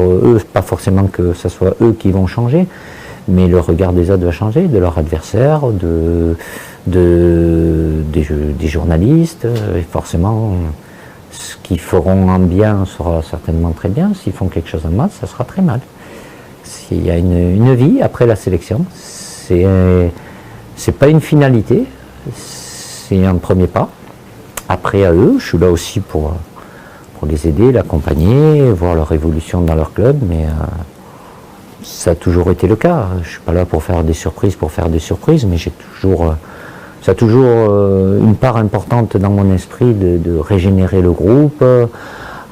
eux, pas forcément que ce soit eux qui vont changer, mais le regard des autres va changer, de leur adversaire, des journalistes, et forcément, ce qu'ils feront en bien sera certainement très bien, s'ils font quelque chose en mal, ça sera très mal. Il y a une vie après la sélection, c'est pas une finalité, c'est un premier pas. Après à eux, je suis là aussi pour les aider, l'accompagner, voir leur évolution dans leur club, mais ça a toujours été le cas. Je suis pas là pour faire des surprises, mais ça a toujours une part importante dans mon esprit de régénérer le groupe.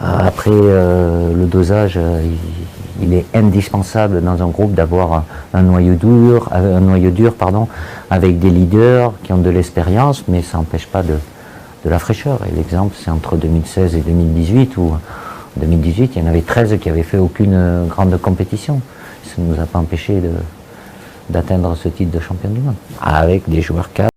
Après, le dosage, il est indispensable dans un groupe d'avoir un noyau dur, avec des leaders qui ont de l'expérience, mais ça n'empêche pas de la fraîcheur. Et l'exemple, c'est entre 2016 et 2018, où en 2018, il y en avait 13 qui n'avaient fait aucune grande compétition. Ça ne nous a pas empêché d'atteindre ce titre de champion du monde, avec des joueurs cadres.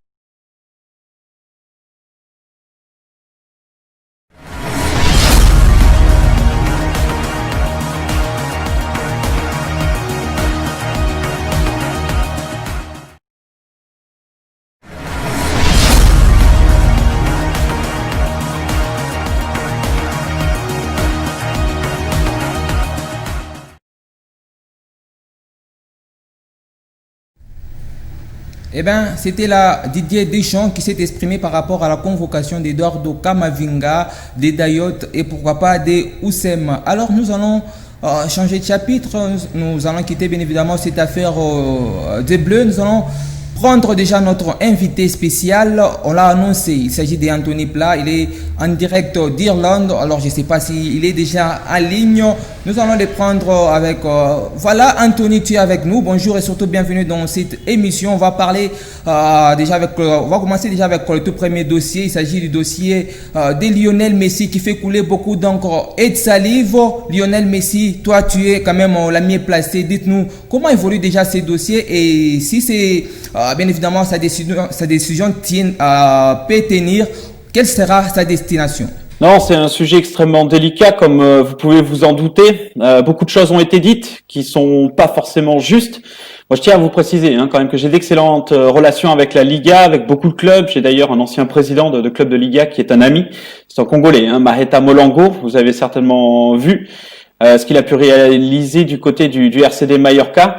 Eh bien, c'était là Didier Deschamps qui s'est exprimé par rapport à la convocation d'Eduardo Camavinga, des Dayot et pourquoi pas des Oussem. Alors nous allons changer de chapitre, nous allons quitter bien évidemment cette affaire des Bleus, nous allons prendre déjà notre invité spécial. On l'a annoncé, il s'agit d'Anthony Pla, il est en direct d'Irlande, alors je ne sais pas s'il est déjà en ligne. Nous allons les prendre avec... voilà, Anthony, tu es avec nous. Bonjour et surtout bienvenue dans cette émission. On va parler on va commencer déjà avec le tout premier dossier. Il s'agit du dossier de Lionel Messi qui fait couler beaucoup d'encre et de salive. Lionel Messi, toi tu es quand même la mieux placée. Dites-nous comment évolue déjà ces dossiers et si c'est bien évidemment sa décision peut tenir, quelle sera sa destination? Non, c'est un sujet extrêmement délicat, comme vous pouvez vous en douter. Beaucoup de choses ont été dites qui sont pas forcément justes. Moi, je tiens à vous préciser quand même que j'ai d'excellentes relations avec la Liga, avec beaucoup de clubs. J'ai d'ailleurs un ancien président de club de Liga qui est un ami. C'est un Congolais, Maheta Molango. Vous avez certainement vu ce qu'il a pu réaliser du côté du RCD Mallorca.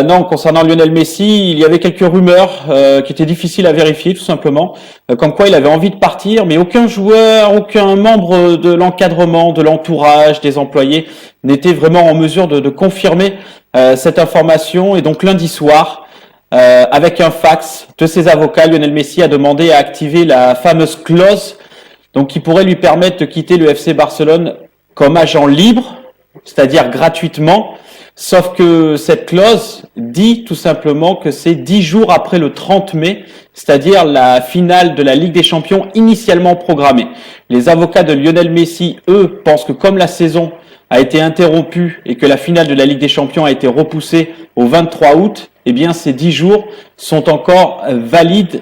Non, concernant Lionel Messi, il y avait quelques rumeurs qui étaient difficiles à vérifier, tout simplement, comme quoi il avait envie de partir, mais aucun joueur, aucun membre de l'encadrement, de l'entourage, des employés n'était vraiment en mesure de confirmer cette information. Et donc lundi soir, avec un fax de ses avocats, Lionel Messi a demandé à activer la fameuse clause donc qui pourrait lui permettre de quitter le FC Barcelone comme agent libre, c'est-à-dire gratuitement. Sauf que cette clause dit tout simplement que c'est 10 jours après le 30 mai, c'est-à-dire la finale de la Ligue des Champions initialement programmée. Les avocats de Lionel Messi, eux, pensent que comme la saison a été interrompue et que la finale de la Ligue des Champions a été repoussée au 23 août, eh bien ces 10 jours sont encore valides.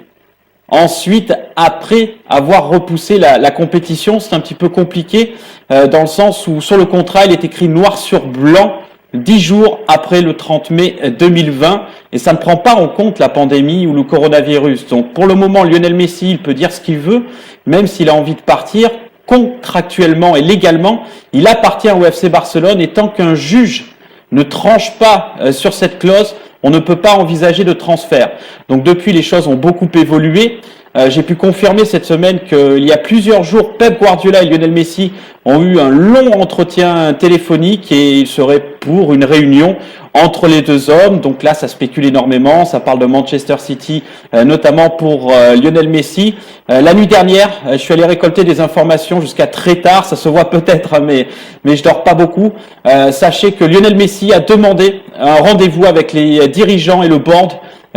Ensuite, après avoir repoussé la compétition, c'est un petit peu compliqué dans le sens où sur le contrat, il est écrit noir sur blanc 10 jours après le 30 mai 2020 et ça ne prend pas en compte la pandémie ou le coronavirus. Donc pour le moment, Lionel Messi, il peut dire ce qu'il veut, même s'il a envie de partir, contractuellement et légalement, il appartient au FC Barcelone et tant qu'un juge ne tranche pas sur cette clause, on ne peut pas envisager de transfert. Donc depuis, les choses ont beaucoup évolué. J'ai pu confirmer cette semaine qu'il y a plusieurs jours, Pep Guardiola et Lionel Messi ont eu un long entretien téléphonique et il serait pour une réunion entre les deux hommes. Donc là, ça spécule énormément. Ça parle de Manchester City, notamment pour Lionel Messi. La nuit dernière, je suis allé récolter des informations jusqu'à très tard. Ça se voit peut-être, mais je dors pas beaucoup. Sachez que Lionel Messi a demandé un rendez-vous avec les dirigeants et le board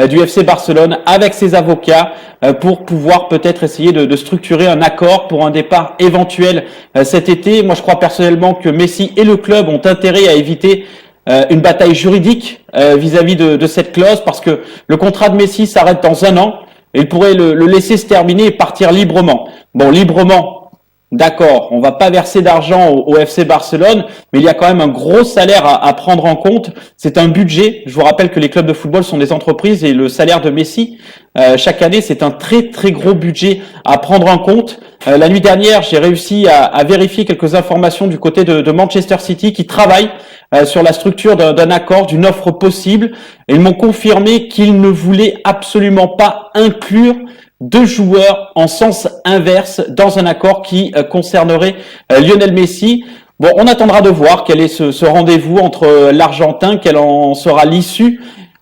du FC Barcelone avec ses avocats pour pouvoir peut-être essayer de structurer un accord pour un départ éventuel cet été. Moi, je crois personnellement que Messi et le club ont intérêt à éviter une bataille juridique vis-à-vis de cette clause parce que le contrat de Messi s'arrête dans 1 an et il pourrait le laisser se terminer et partir librement. Bon, librement, d'accord, on va pas verser d'argent au FC Barcelone, mais il y a quand même un gros salaire à prendre en compte. C'est un budget. Je vous rappelle que les clubs de football sont des entreprises et le salaire de Messi, chaque année, c'est un très très gros budget à prendre en compte. La nuit dernière, j'ai réussi à vérifier quelques informations du côté de Manchester City qui travaille sur la structure d'un accord, d'une offre possible. Et ils m'ont confirmé qu'ils ne voulaient absolument pas inclure deux joueurs en sens inverse dans un accord qui concernerait Lionel Messi. Bon, on attendra de voir quel est ce rendez-vous entre l'Argentin, quelle en sera l'issue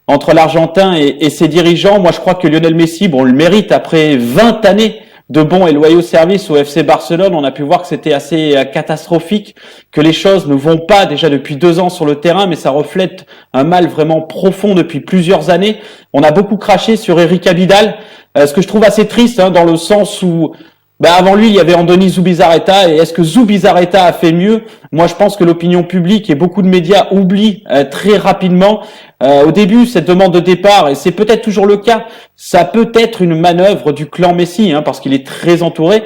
entre l'Argentin et ses dirigeants. Moi, je crois que Lionel Messi, bon, le mérite après 20 années de bons et loyaux services au FC Barcelone. On a pu voir que c'était assez catastrophique, que les choses ne vont pas déjà depuis 2 ans sur le terrain, mais ça reflète un mal vraiment profond depuis plusieurs années. On a beaucoup craché sur Eric Abidal, ce que je trouve assez triste, dans le sens où avant lui, il y avait Andoni Zubizarreta, et est-ce que Zubizarreta a fait mieux? Moi, je pense que l'opinion publique et beaucoup de médias oublient très rapidement. Au début, cette demande de départ, et c'est peut-être toujours le cas, ça peut être une manœuvre du clan Messi, parce qu'il est très entouré,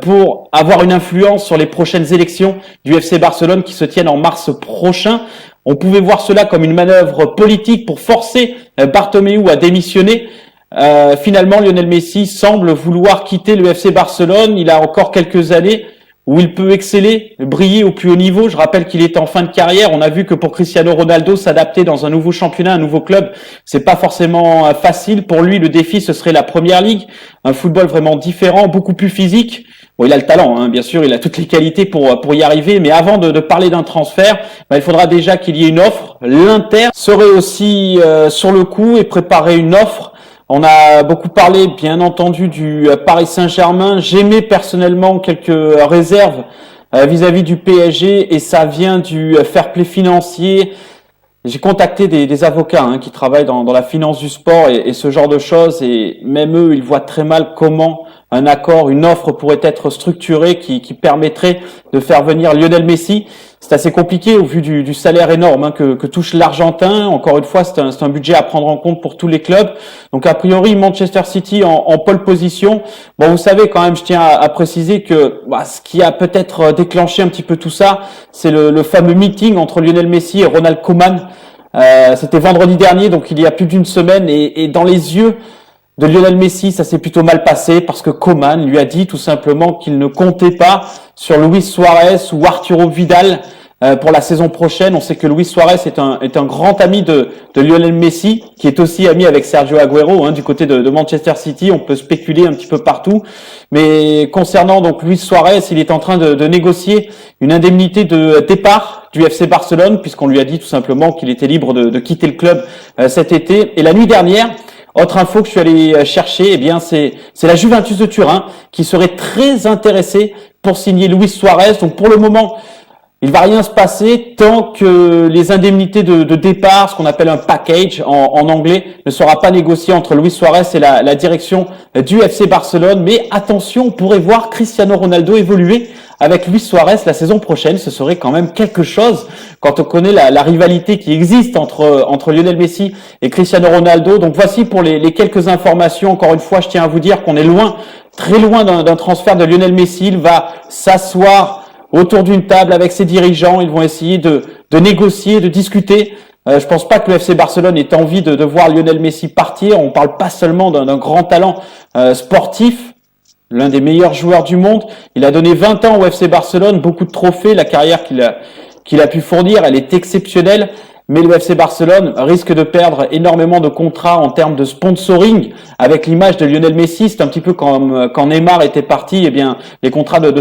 pour avoir une influence sur les prochaines élections du FC Barcelone qui se tiennent en mars prochain. On pouvait voir cela comme une manœuvre politique pour forcer Bartomeu à démissionner. Finalement, Lionel Messi semble vouloir quitter le FC Barcelone. Il a encore quelques années où il peut exceller, briller au plus haut niveau. Je rappelle qu'il est en fin de carrière. On a vu que pour Cristiano Ronaldo, s'adapter dans un nouveau championnat, un nouveau club, c'est pas forcément facile. Pour lui, le défi, ce serait la Première Ligue, un football vraiment différent, beaucoup plus physique. Bon, il a le talent, bien sûr, il a toutes les qualités pour y arriver, mais avant de parler d'un transfert, il faudra déjà qu'il y ait une offre. L'Inter serait aussi sur le coup et préparer une offre. On a beaucoup parlé, bien entendu, du Paris Saint-Germain. J'aimais personnellement quelques réserves vis-à-vis du PSG, et ça vient du fair play financier. J'ai contacté des avocats qui travaillent dans la finance du sport et ce genre de choses, et même eux, ils voient très mal comment un accord, une offre pourrait être structurée qui permettrait de faire venir Lionel Messi. C'est assez compliqué au vu du salaire énorme que touche l'Argentin. Encore une fois, c'est un budget à prendre en compte pour tous les clubs. Donc a priori, Manchester City en pole position. Bon, vous savez quand même, je tiens à préciser que ce qui a peut-être déclenché un petit peu tout ça, c'est le fameux meeting entre Lionel Messi et Ronald Koeman. C'était vendredi dernier, donc il y a plus d'une semaine, et dans les yeux de Lionel Messi, ça s'est plutôt mal passé parce que Koeman lui a dit tout simplement qu'il ne comptait pas sur Luis Suarez ou Arturo Vidal pour la saison prochaine. On sait que Luis Suarez est un grand ami de Lionel Messi, qui est aussi ami avec Sergio Agüero du côté de Manchester City. On peut spéculer un petit peu partout, mais concernant donc Luis Suarez, il est en train de négocier une indemnité de départ du FC Barcelone, puisqu'on lui a dit tout simplement qu'il était libre de quitter le club cet été. Et la nuit dernière, autre info que je suis allé chercher, c'est la Juventus de Turin qui serait très intéressée pour signer Luis Suarez. Donc pour le moment, il va rien se passer tant que les indemnités de départ, ce qu'on appelle un package en anglais, ne sera pas négocié entre Luis Suarez et la direction du FC Barcelone. Mais attention, on pourrait voir Cristiano Ronaldo évoluer avec Luis Suarez la saison prochaine. Ce serait quand même quelque chose quand on connaît la rivalité qui existe entre Lionel Messi et Cristiano Ronaldo. Donc voici pour les quelques informations. Encore une fois, je tiens à vous dire qu'on est loin, très loin d'un transfert de Lionel Messi. Il va s'asseoir autour d'une table avec ses dirigeants. Ils vont essayer de négocier, de discuter. Je pense pas que le FC Barcelone ait envie de voir Lionel Messi partir. On parle pas seulement d'un grand talent sportif, l'un des meilleurs joueurs du monde. Il a donné 20 ans au FC Barcelone, beaucoup de trophées. La carrière qu'il a pu fournir, elle est exceptionnelle. Mais le FC Barcelone risque de perdre énormément de contrats en termes de sponsoring avec l'image de Lionel Messi. C'est un petit peu comme quand Neymar était parti, les contrats de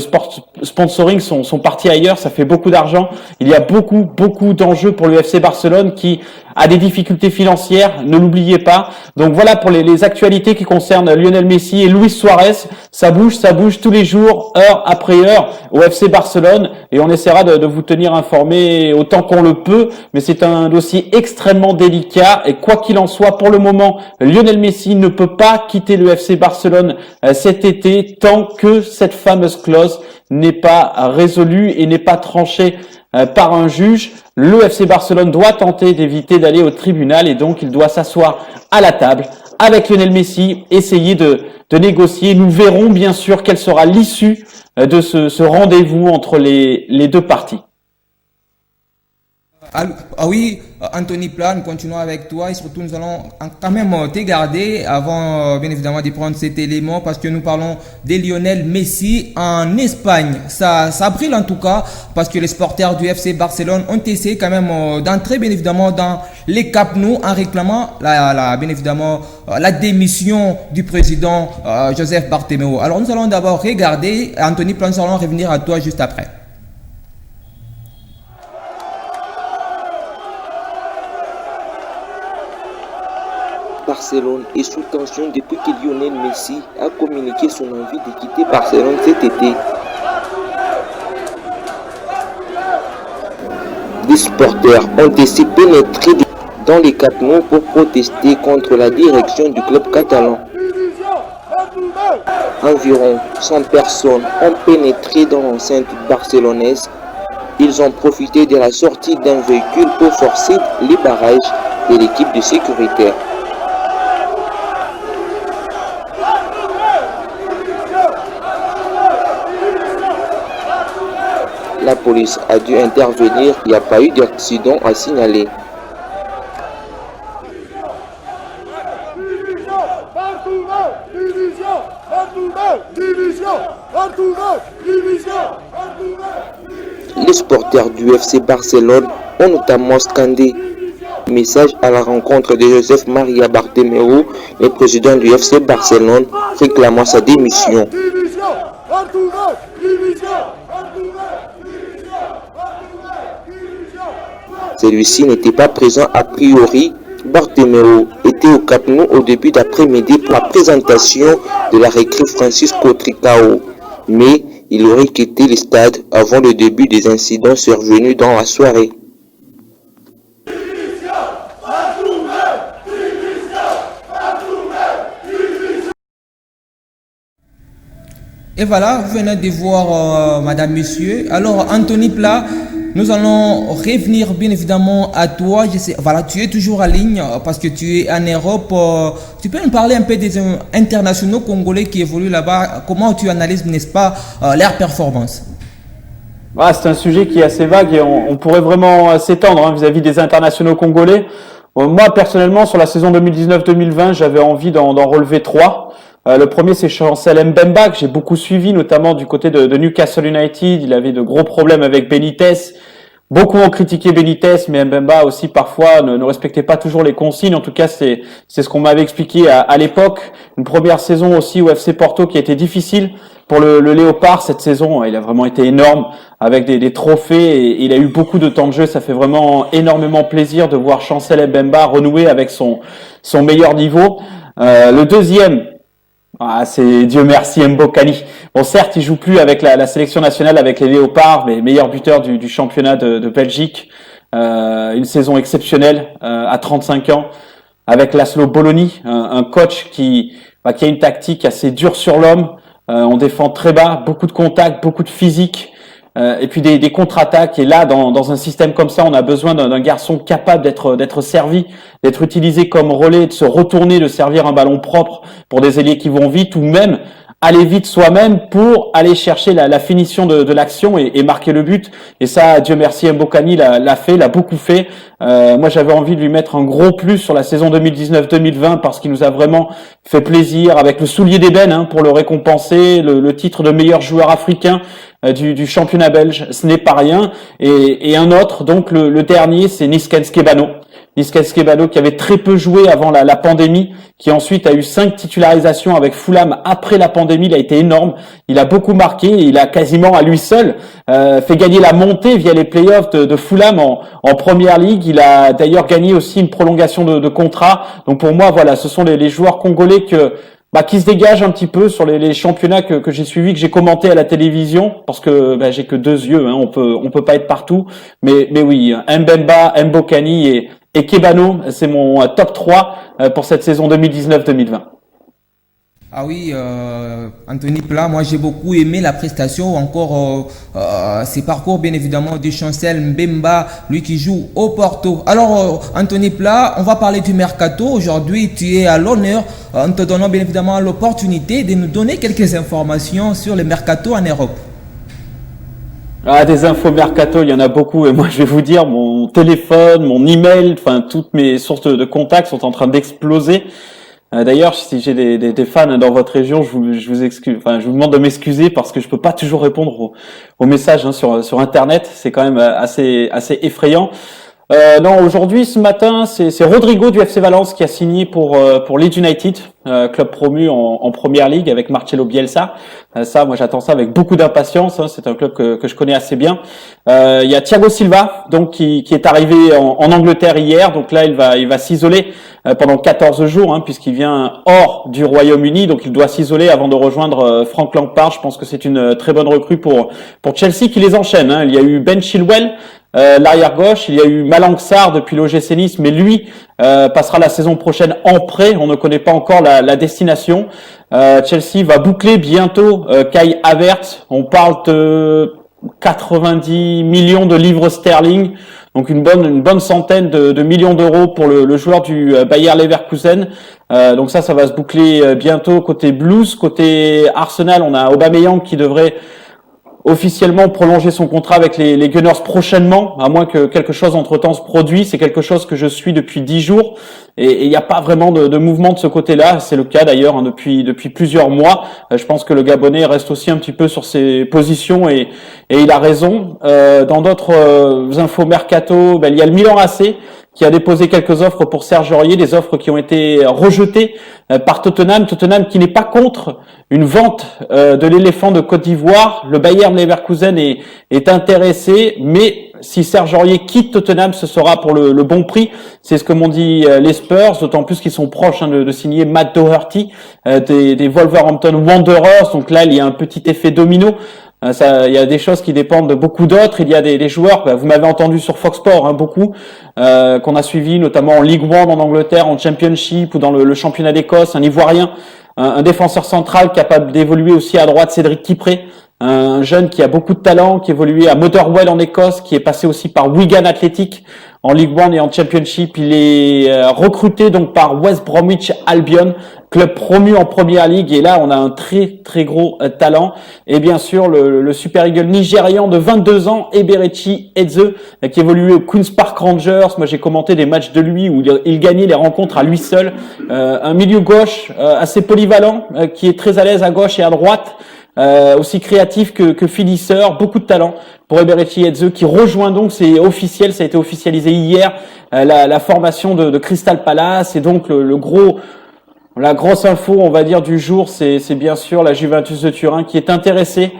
sponsoring sont partis ailleurs. Ça fait beaucoup d'argent. Il y a beaucoup d'enjeux pour le FC Barcelone qui a des difficultés financières, ne l'oubliez pas. Donc voilà pour les actualités qui concernent Lionel Messi et Luis Suarez. Ça bouge tous les jours, heure après heure au FC Barcelone, et on essaiera de vous tenir informés autant qu'on le peut. Mais c'est un dossier extrêmement délicat, et quoi qu'il en soit, pour le moment, Lionel Messi ne peut pas quitter le FC Barcelone cet été tant que cette fameuse clause n'est pas résolue et n'est pas tranchée par un juge. Le FC Barcelone doit tenter d'éviter d'aller au tribunal, et donc il doit s'asseoir à la table avec Lionel Messi, essayer de négocier. Nous verrons bien sûr quelle sera l'issue de ce rendez-vous entre les deux parties. Ah oui, Anthony Pla, nous continuons avec toi et surtout nous allons quand même te garder avant bien évidemment de prendre cet élément parce que nous parlons de Lionel Messi en Espagne. Ça brille en tout cas parce que les supporters du FC Barcelone ont essayé quand même d'entrer bien évidemment dans les Camp Nou en réclamant bien évidemment la démission du président Joseph Bartomeu. Alors nous allons d'abord regarder Anthony Pla, nous allons revenir à toi juste après. Barcelone est sous tension depuis que Lionel Messi a communiqué son envie de quitter Barcelone cet été. Des supporters ont essayé de pénétrer dans les Camp Nou pour protester contre la direction du club catalan. Environ 100 personnes ont pénétré dans l'enceinte barcelonaise. Ils ont profité de la sortie d'un véhicule pour forcer les barrages de l'équipe de sécurité. La police a dû intervenir, il n'y a pas eu d'accident à signaler. Les supporters du FC Barcelone ont notamment scandé message à la rencontre de Joseph Maria Bartomeu, le président du FC Barcelone, réclamant sa démission. Celui-ci n'était pas présent a priori. Bartomeu était au Camp Nou au début d'après-midi pour la présentation de la recrue Francisco Tricao, mais il aurait quitté le stade avant le début des incidents survenus dans la soirée. Et voilà, vous venez de voir Madame, Monsieur. Alors, Anthony Pla, nous allons revenir bien évidemment à toi. Je sais, voilà, tu es toujours en ligne parce que tu es en Europe. Tu peux nous parler un peu des internationaux congolais qui évoluent là-bas. Comment tu analyses, n'est-ce pas, leur performance? Ah, c'est un sujet qui est assez vague et on pourrait vraiment s'étendre vis-à-vis des internationaux congolais. Moi, personnellement, sur la saison 2019-2020, j'avais envie d'en relever 3. Le premier, c'est Chancel Mbemba, que j'ai beaucoup suivi, notamment du côté de Newcastle United. Il avait de gros problèmes avec Benitez. Beaucoup ont critiqué Benitez, mais Mbemba aussi parfois ne respectait pas toujours les consignes. En tout cas, c'est ce qu'on m'avait expliqué à l'époque. Une première saison aussi au FC Porto qui a été difficile pour le Léopard. Cette saison, il a vraiment été énorme avec des trophées et il a eu beaucoup de temps de jeu. Ça fait vraiment énormément plaisir de voir Chancel Mbemba renouer avec son meilleur niveau. Le deuxième, c'est Dieu merci Mbokani. Bon, certes, il joue plus avec la sélection nationale avec les Léopards, mais meilleur buteur du championnat de Belgique. Une saison exceptionnelle à 35 ans avec Laszlo Bologna, un coach qui a une tactique assez dure sur l'homme. On défend très bas, beaucoup de contacts, beaucoup de physique. Et puis des contre-attaques. Et là, dans un système comme ça, on a besoin d'un garçon capable d'être servi, d'être utilisé comme relais, de se retourner, de servir un ballon propre pour des ailiers qui vont vite, ou même aller vite soi-même pour aller chercher la finition de l'action et marquer le but. Et ça, Dieu merci, Mbokani l'a beaucoup fait. Moi, j'avais envie de lui mettre un gros plus sur la saison 2019-2020 parce qu'il nous a vraiment fait plaisir avec le soulier d'ébène pour le récompenser, le titre de meilleur joueur africain du championnat belge, ce n'est pas rien. Et un autre, donc le dernier, c'est Nisken Skebano. Nisken Skebano qui avait très peu joué avant la pandémie, qui ensuite a eu 5 titularisations avec Fulham après la pandémie. Il a été énorme, il a beaucoup marqué, il a quasiment à lui seul fait gagner la montée via les playoffs de Fulham en Première Ligue. Il a d'ailleurs gagné aussi une prolongation de contrat. Donc pour moi, voilà, ce sont les joueurs congolais qui se dégagent un petit peu sur les championnats que j'ai suivis, que j'ai commenté à la télévision, parce que j'ai que 2 yeux, on peut pas être partout. Mais oui, Mbemba, Mbokani et Kebano, c'est mon top 3 pour cette saison 2019-2020. Ah oui, Anthony Pla, moi j'ai beaucoup aimé la prestation, encore ses parcours bien évidemment de Chancel Mbemba, lui qui joue au Porto. Alors Anthony Pla, on va parler du Mercato. Aujourd'hui tu es à l'honneur en te donnant bien évidemment l'opportunité de nous donner quelques informations sur le Mercato en Europe. Ah, des infos Mercato, il y en a beaucoup et moi je vais vous dire, mon téléphone, mon email, enfin toutes mes sources de contacts sont en train d'exploser. D'ailleurs, si j'ai des fans dans votre région, je vous excuse, enfin, je vous demande de m'excuser parce que je peux pas toujours répondre aux messages sur Internet. C'est quand même assez effrayant. Non, aujourd'hui, ce matin, c'est Rodrigo du FC Valence qui a signé pour Leeds United, club promu en Première Ligue avec Marcelo Bielsa. Ça, moi, j'attends ça avec beaucoup d'impatience. Hein. C'est un club que je connais assez bien. Il y a Thiago Silva, donc qui est arrivé en Angleterre hier. Donc là, il va s'isoler pendant 14 jours, hein, puisqu'il vient hors du Royaume-Uni. Donc il doit s'isoler avant de rejoindre Frank Lampard. Je pense que c'est une très bonne recrue pour Chelsea qui les enchaîne. Hein. Il y a eu Ben Chilwell. L'arrière gauche, il y a eu Malang Sarr depuis l'OGC Nice, mais lui passera la saison prochaine en prêt. On ne connaît pas encore la destination. Chelsea va boucler bientôt Kai Havertz. On parle de 90 millions de livres sterling, donc une bonne centaine de millions d'euros pour le joueur du Bayer Leverkusen. Donc ça va se boucler bientôt côté Blues. Côté Arsenal, on a Aubameyang qui devrait officiellement prolonger son contrat avec les Gunners prochainement, à moins que quelque chose entre-temps se produise. C'est quelque chose que je suis depuis 10 jours et il n'y a pas vraiment de mouvement de ce côté-là. C'est le cas d'ailleurs, hein, depuis plusieurs mois. Je pense que le Gabonais reste aussi un petit peu sur ses positions et il a raison. Dans d'autres infos mercato, il y a le Milan AC qui a déposé quelques offres pour Serge Aurier, des offres qui ont été rejetées par Tottenham. Tottenham qui n'est pas contre une vente de l'éléphant de Côte d'Ivoire. Le Bayer Leverkusen est intéressé, mais si Serge Aurier quitte Tottenham, ce sera pour le bon prix. C'est ce que m'ont dit les Spurs, d'autant plus qu'ils sont proches de signer Matt Doherty des Wolverhampton Wanderers. Donc là, il y a un petit effet domino. Il y a des choses qui dépendent de beaucoup d'autres. Il y a des joueurs, vous m'avez entendu sur Fox Sports, hein, beaucoup, qu'on a suivi, notamment en League One en Angleterre, en Championship ou dans le championnat d'Écosse, un Ivoirien, un défenseur central capable d'évoluer aussi à droite, Cédric Kipré, un jeune qui a beaucoup de talent, qui évoluait à Motherwell en Écosse, qui est passé aussi par Wigan Athletic en League One et en Championship. Il est recruté donc par West Bromwich Albion, club promu en Première Ligue, et là on a un très très gros talent. Et bien sûr le Super Eagle nigérian de 22 ans, Eberechi Eze, qui évoluait au Queen's Park Rangers. Moi j'ai commenté des matchs de lui où il gagnait les rencontres à lui seul. Un milieu gauche assez polyvalent, qui est très à l'aise à gauche et à droite. Aussi créatif que finisseur, beaucoup de talent pour Eberechi Eze, qui rejoint donc, c'est officiel, ça a été officialisé hier, la formation de Crystal Palace. Et donc la grosse info, on va dire, du jour, c'est bien sûr la Juventus de Turin qui est intéressée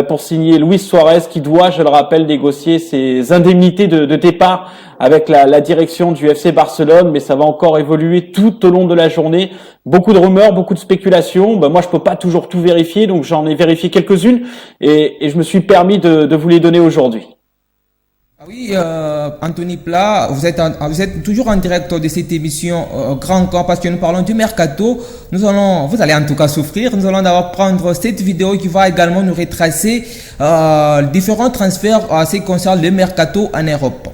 pour signer Luis Suarez, qui doit, je le rappelle, négocier ses indemnités de départ avec la direction du FC Barcelone, mais ça va encore évoluer tout au long de la journée. Beaucoup de rumeurs, beaucoup de spéculations. Moi, je peux pas toujours tout vérifier, donc j'en ai vérifié quelques-unes et je me suis permis de vous les donner aujourd'hui. Oui, Anthony Pla, vous êtes toujours en direct de cette émission Grand Camp parce que nous parlons du Mercato. Vous allez en tout cas souffrir. Nous allons d'abord prendre cette vidéo qui va également nous retracer différents transferts en ce qui concerne le Mercato en Europe.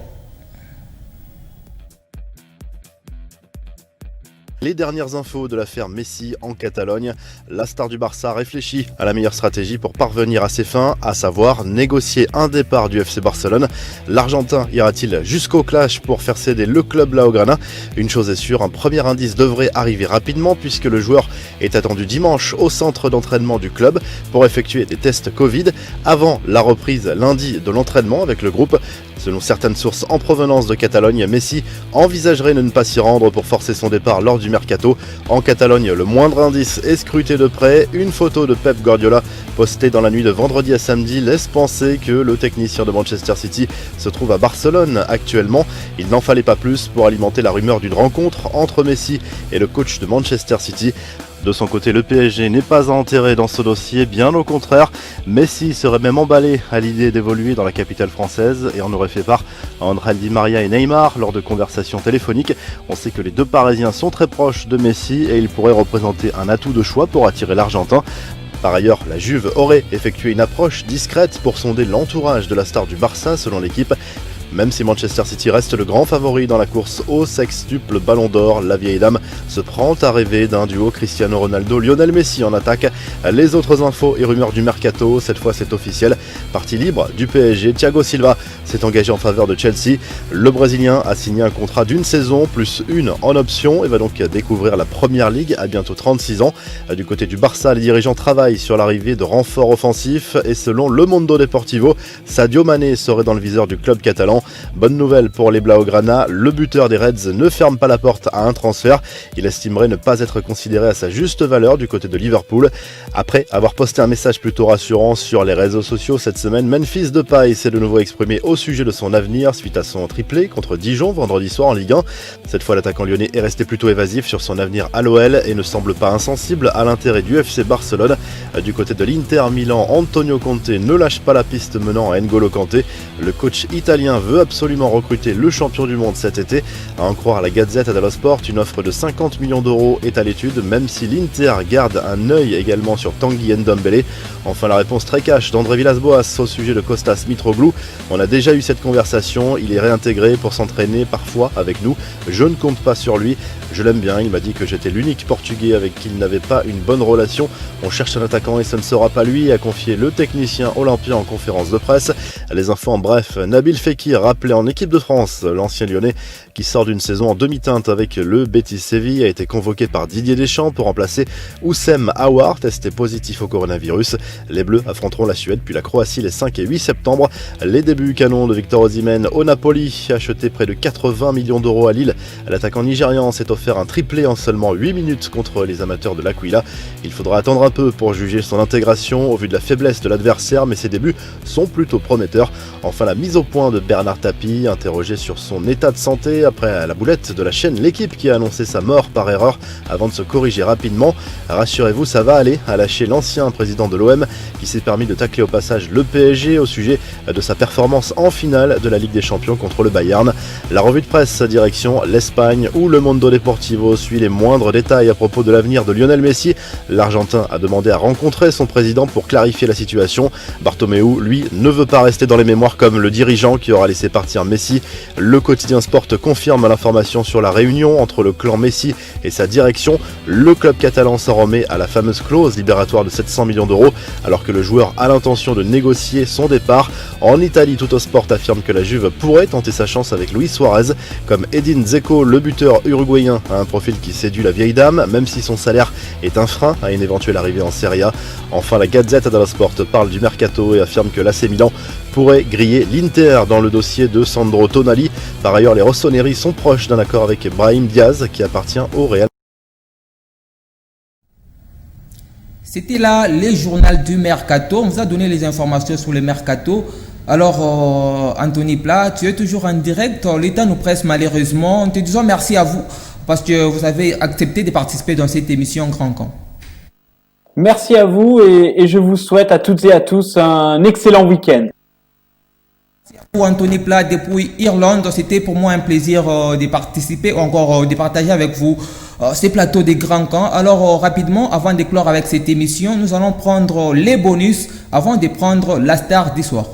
Les dernières infos de l'affaire Messi en Catalogne, la star du Barça réfléchit à la meilleure stratégie pour parvenir à ses fins, à savoir négocier un départ du FC Barcelone. L'Argentin ira-t-il jusqu'au clash pour faire céder le club Blaugrana? Une chose est sûre, un premier indice devrait arriver rapidement puisque le joueur est attendu dimanche au centre d'entraînement du club pour effectuer des tests Covid avant la reprise lundi de l'entraînement avec le groupe. Selon certaines sources en provenance de Catalogne, Messi envisagerait de ne pas s'y rendre pour forcer son départ lors du Mercato. En Catalogne, le moindre indice est scruté de près. Une photo de Pep Guardiola postée dans la nuit de vendredi à samedi laisse penser que le technicien de Manchester City se trouve à Barcelone actuellement. Il n'en fallait pas plus pour alimenter la rumeur d'une rencontre entre Messi et le coach de Manchester City. De son côté, le PSG n'est pas à enterrer dans ce dossier, bien au contraire. Messi serait même emballé à l'idée d'évoluer dans la capitale française et en aurait fait part à André Di Maria et Neymar lors de conversations téléphoniques. On sait que les deux Parisiens sont très proches de Messi et il pourrait représenter un atout de choix pour attirer l'Argentin. Par ailleurs, la Juve aurait effectué une approche discrète pour sonder l'entourage de la star du Barça selon l'équipe. Même si Manchester City reste le grand favori dans la course au sextuple Ballon d'Or, la vieille dame se prend à rêver d'un duo Cristiano Ronaldo-Lionel Messi en attaque. Les autres infos et rumeurs du mercato, cette fois c'est officiel. Partie libre du PSG, Thiago Silva s'est engagé en faveur de Chelsea. Le Brésilien a signé un contrat d'une saison plus une en option et va donc découvrir la Première Ligue à bientôt 36 ans. Du côté du Barça, les dirigeants travaillent sur l'arrivée de renforts offensifs et selon Le Mundo Deportivo, Sadio Mané serait dans le viseur du club catalan. Bonne nouvelle pour les Blaugrana, le buteur des Reds ne ferme pas la porte à un transfert. Il estimerait ne pas être considéré à sa juste valeur du côté de Liverpool. Après avoir posté un message plutôt rassurant sur les réseaux sociaux cette semaine, Memphis Depay s'est de nouveau exprimé au sujet de son avenir suite à son triplé contre Dijon vendredi soir en Ligue 1. Cette fois, l'attaquant lyonnais est resté plutôt évasif sur son avenir à l'OL et ne semble pas insensible à l'intérêt du FC Barcelone. Du côté de l'Inter Milan, Antonio Conte ne lâche pas la piste menant à N'Golo Kanté. Le coach italien veut absolument recruter le champion du monde cet été. À en croire la Gazzetta dello Sport, une offre de 50 millions d'euros est à l'étude, même si l'Inter garde un œil également sur Tanguy Ndombele. Enfin, la réponse très cash d'André Villas-Boas au sujet de Kostas Mitroglou. On a déjà eu cette conversation, il est réintégré pour s'entraîner parfois avec nous. Je ne compte pas sur lui, je l'aime bien, il m'a dit que j'étais l'unique Portugais avec qui il n'avait pas une bonne relation. On cherche un attaquant et ce ne sera pas lui, a confié le technicien olympien en conférence de presse. Les infos en bref, Nabil Fekir rappelé en équipe de France, l'ancien lyonnais qui sort d'une saison en demi-teinte avec le Betis Séville a été convoqué par Didier Deschamps pour remplacer Oussem Aouar, testé positif au coronavirus. Les Bleus affronteront la Suède puis la Croatie les 5 et 8 septembre. Les débuts canons de Victor Osimhen au Napoli, acheté près de 80 millions d'euros à Lille. L'attaquant nigérian s'est offert un triplé en seulement 8 minutes contre les amateurs de l'Aquila. Il faudra attendre un peu pour juger son intégration au vu de la faiblesse de l'adversaire, mais ses débuts sont plutôt prometteurs. Enfin, la mise au point de Bernard Tapie, interrogé sur son état de santé après la boulette de la chaîne L'équipe qui a annoncé sa mort par erreur avant de se corriger rapidement. Rassurez-vous, ça va aller, a lâché l'ancien président de l'OM qui s'est permis de tacler au passage le PSG au sujet de sa performance en finale de la Ligue des Champions contre le Bayern. La revue de presse direction l'Espagne où le Mundo Deportivo suit les moindres détails à propos de l'avenir de Lionel Messi. L'Argentin a demandé à rencontrer son président pour clarifier la situation. Bartomeu, lui, ne veut pas rester dans les mémoires comme le dirigeant qui aura laissé partir Messi. Le quotidien Sport confirme l'information sur la réunion entre le clan Messi et sa direction. Le club catalan s'en remet à la fameuse clause libératoire de 700 millions d'euros alors que le joueur a l'intention de négocier son départ. En Italie, Tuttosport affirme que la Juve pourrait tenter sa chance avec Luis Suarez. Comme Edin Dzeko, le buteur uruguayen a un profil qui séduit la vieille dame, même si son salaire est un frein à une éventuelle arrivée en Serie A. Enfin, la Gazzetta dello Sport parle du mercato et affirme que l'AC Milan pourrait griller l'Inter dans le dossier de Sandro Tonali. Par ailleurs, les Rossoneri sont proches d'un accord avec Brahim Diaz qui appartient au Real. C'était là les journaux du Mercato. On vous a donné les informations sur le Mercato. Alors, Anthony Plat, tu es toujours en direct. L'État nous presse malheureusement. Te disons merci à vous parce que vous avez accepté de participer dans cette émission Grand Camp. Merci à vous et je vous souhaite à toutes et à tous un excellent week-end. Pour Anthony Plat depuis Irlande, c'était pour moi un plaisir de participer, encore de partager avec vous ces plateaux des grands camps. Alors rapidement, avant de clore avec cette émission, nous allons prendre les bonus avant de prendre la star du soir.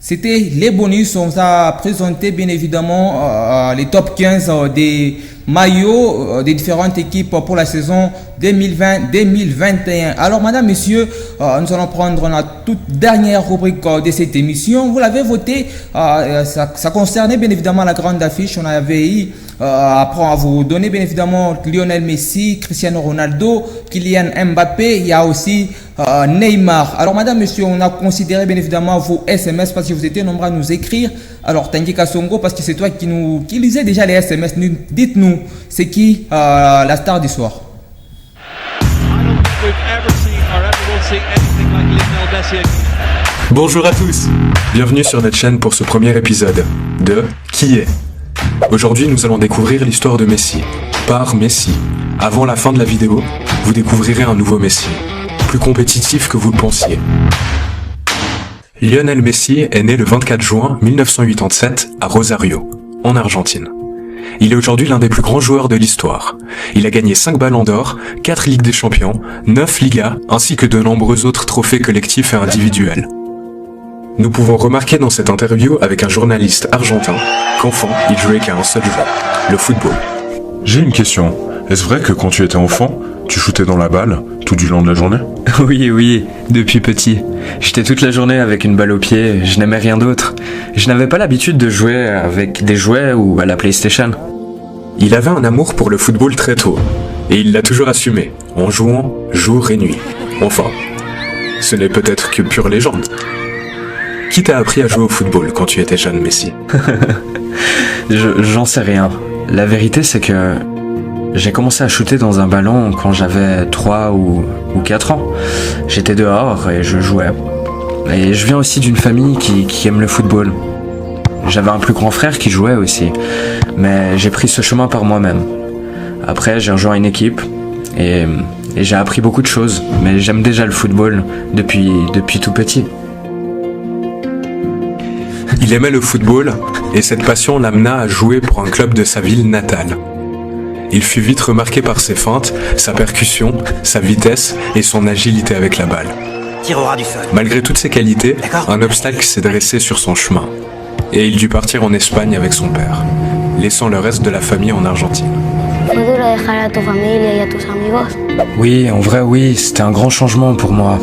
C'était les bonus. On vous a présenté bien évidemment les top 15 des maillots des différentes équipes pour la saison 2020-2021. Alors madame, messieurs, nous allons prendre la toute dernière rubrique de cette émission. Vous l'avez voté, ça concernait bien évidemment la grande affiche. On avait eu après à vous donner bien évidemment Lionel Messi, Cristiano Ronaldo, Kylian Mbappé, il y a aussi Neymar. Alors madame, monsieur, on a considéré bien évidemment vos SMS parce que vous étiez nombreux à nous écrire. Alors Tanguy Songo, parce que c'est toi qui lisais déjà les SMS, dites-nous, c'est qui la star du soir? Bonjour à tous, bienvenue sur notre chaîne pour ce premier épisode de Qui est ? Aujourd'hui, nous allons découvrir l'histoire de Messi, par Messi. Avant la fin de la vidéo, vous découvrirez un nouveau Messi, plus compétitif que vous le pensiez. Lionel Messi est né le 24 juin 1987 à Rosario, en Argentine. Il est aujourd'hui l'un des plus grands joueurs de l'histoire. Il a gagné 5 ballons d'or, 4 Ligues des Champions, 9 Ligas, ainsi que de nombreux autres trophées collectifs et individuels. Nous pouvons remarquer dans cette interview avec un journaliste argentin qu'enfant, il jouait qu'à un seul jeu, le football. J'ai une question. Est-ce vrai que quand tu étais enfant, tu shootais dans la balle tout du long de la journée ? Oui, depuis petit. J'étais toute la journée avec une balle au pied, je n'aimais rien d'autre. Je n'avais pas l'habitude de jouer avec des jouets ou à la PlayStation. Il avait un amour pour le football très tôt, et il l'a toujours assumé, en jouant jour et nuit. Enfin, ce n'est peut-être que pure légende. Qui t'a appris à jouer au football quand tu étais jeune, Messi ? J'en sais rien. La vérité, c'est que j'ai commencé à shooter dans un ballon quand j'avais 3 ou 4 ans. J'étais dehors et je jouais. Et je viens aussi d'une famille qui aime le football. J'avais un plus grand frère qui jouait aussi, mais j'ai pris ce chemin par moi-même. Après, j'ai rejoint une équipe et j'ai appris beaucoup de choses, mais j'aime déjà le football depuis tout petit. Il aimait le football et cette passion l'amena à jouer pour un club de sa ville natale. Il fut vite remarqué par ses feintes, sa percussion, sa vitesse et son agilité avec la balle. Malgré toutes ses qualités, un obstacle s'est dressé sur son chemin. Et il dut partir en Espagne avec son père, laissant le reste de la famille en Argentine. Oui, en vrai oui, c'était un grand changement pour moi.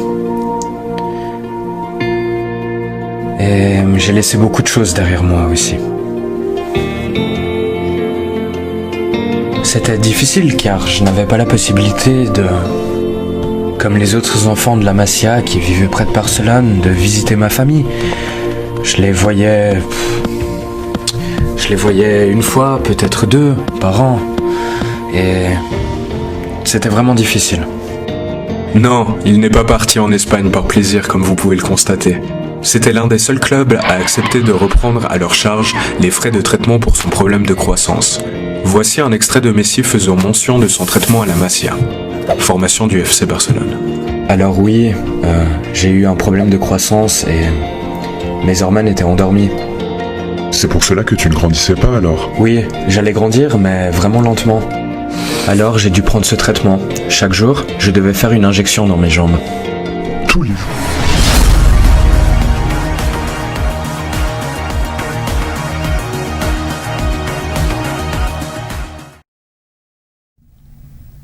Et j'ai laissé beaucoup de choses derrière moi aussi. C'était difficile car je n'avais pas la possibilité de, comme les autres enfants de la Masia qui vivaient près de Barcelone, de visiter ma famille. Je les voyais une fois, peut-être 2 par an. Et c'était vraiment difficile. Non, il n'est pas parti en Espagne par plaisir comme vous pouvez le constater. C'était l'un des seuls clubs à accepter de reprendre à leur charge les frais de traitement pour son problème de croissance. Voici un extrait de Messi faisant mention de son traitement à la Masia, formation du FC Barcelone. Alors oui, j'ai eu un problème de croissance et mes hormones étaient endormies. C'est pour cela que tu ne grandissais pas alors ? Oui, j'allais grandir mais vraiment lentement. Alors j'ai dû prendre ce traitement. Chaque jour, je devais faire une injection dans mes jambes. Tous les jours.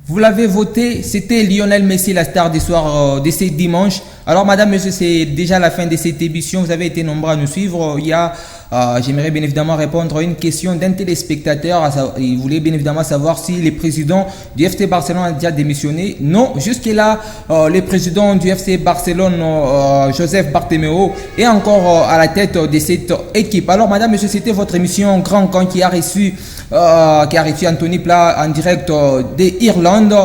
Vous l'avez voté, c'était Lionel Messi, la star du soir de ce dimanche. Alors, madame, monsieur, c'est déjà la fin de cette émission. Vous avez été nombreux à nous suivre. J'aimerais bien évidemment répondre à une question d'un téléspectateur. Il voulait bien évidemment savoir si le président du FC Barcelone a déjà démissionné. Non, jusque-là, le président du FC Barcelone, Joseph Bartomeu, est encore à la tête de cette équipe. Alors, madame, monsieur, c'était votre émission Grand Camp qui a reçu Anthony Plat en direct d'Irlande.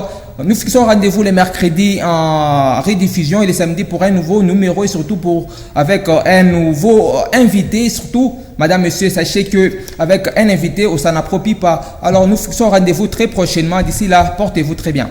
Nous fixons rendez-vous les mercredis en rediffusion et les samedis pour un nouveau numéro et surtout avec un nouveau invité. Surtout, madame, monsieur, sachez que avec un invité, on s'en approprie pas. Alors nous fixons rendez-vous très prochainement. D'ici là, portez-vous très bien.